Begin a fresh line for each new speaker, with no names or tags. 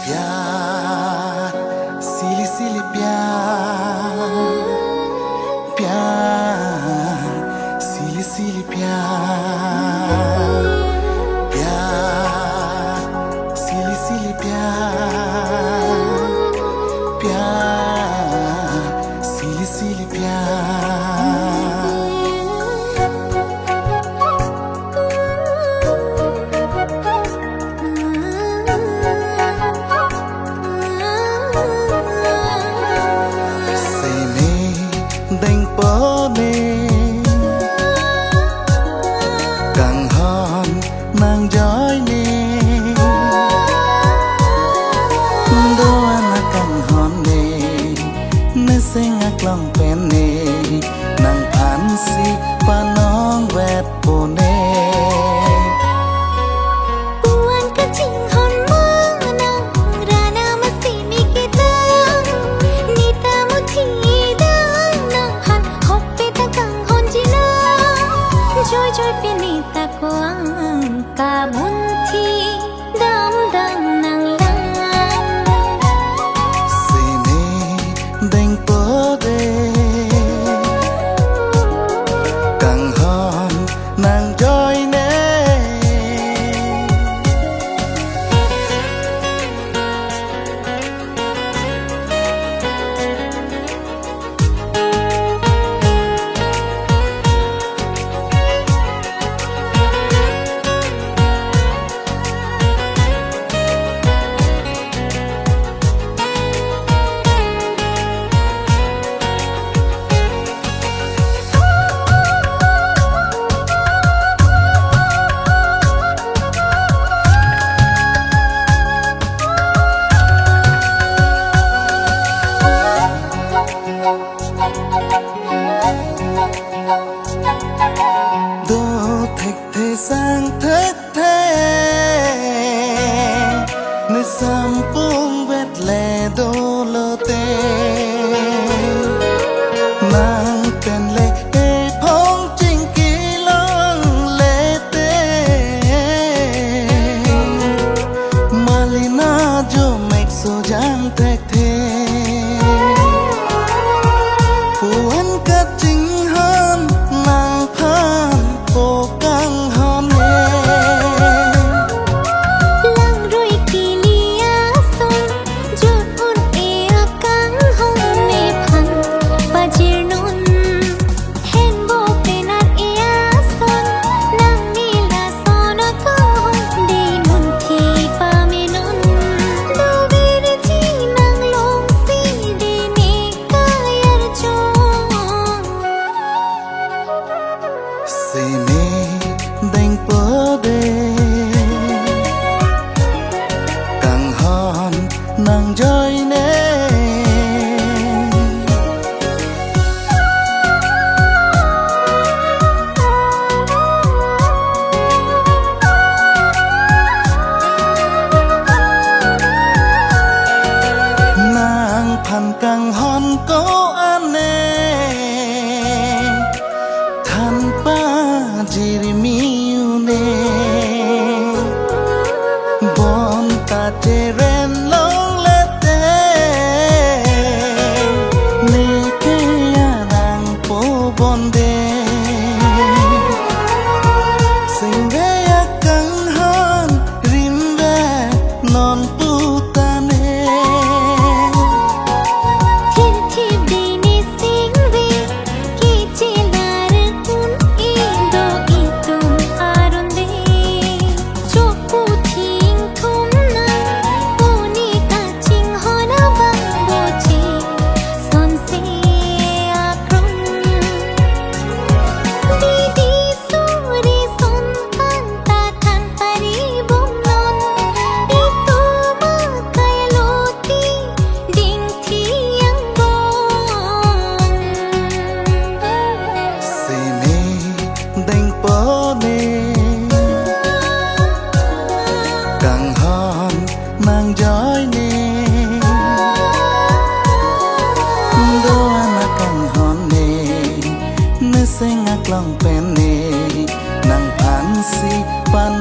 प्यार सिली सिली प्यार सिली सिली प्यार सिली सिली प्यार सिली सिली đánh bó nè càng hòn nàng giói nè đô anh càng hòn nè nơi xây ngạc lòng pen nè nàng phán si và nong vẹt bồ nè
joy joy pinita ko ang kabunti dam nang lang
sine đánh bó đê càng hòn nàng joy nè đô thịch thế sang thết thế nơi xăm buông vết lệ đô lơ tê nàng tên lệ ê phong trình kỳ lăng lệ tê malina jo mek so jang thek thế puan ka chinh hơn nàng phan cô căng hơn nè
lang roi kilia son jut un e kang hong ne phan pajir nun hen bo penat e son nang ni la son ko hong de nun thi pa me nun do vir chi nang long si de ne kayar cho
say mê đánh bó đê càng hòn nàng joy nè nàng phan càng hòn cố an nè tanpa dirimu ne bon ta teren long lete ne ke arang po bonde sing ve akang han rim ve non putane
thir thir de ni sing ve ki chilar kun indo itum arun de choku thing thum na puni ka ching hona bang bo chi son se akron di suri son kanta than pari bom non itu ma kay loti ding thi yang bom
say mê đánh bó nè càng hòn nàng joy nè đô anh càng hòn nè nơi xây ngạc lòng pen nè nàng phán si pan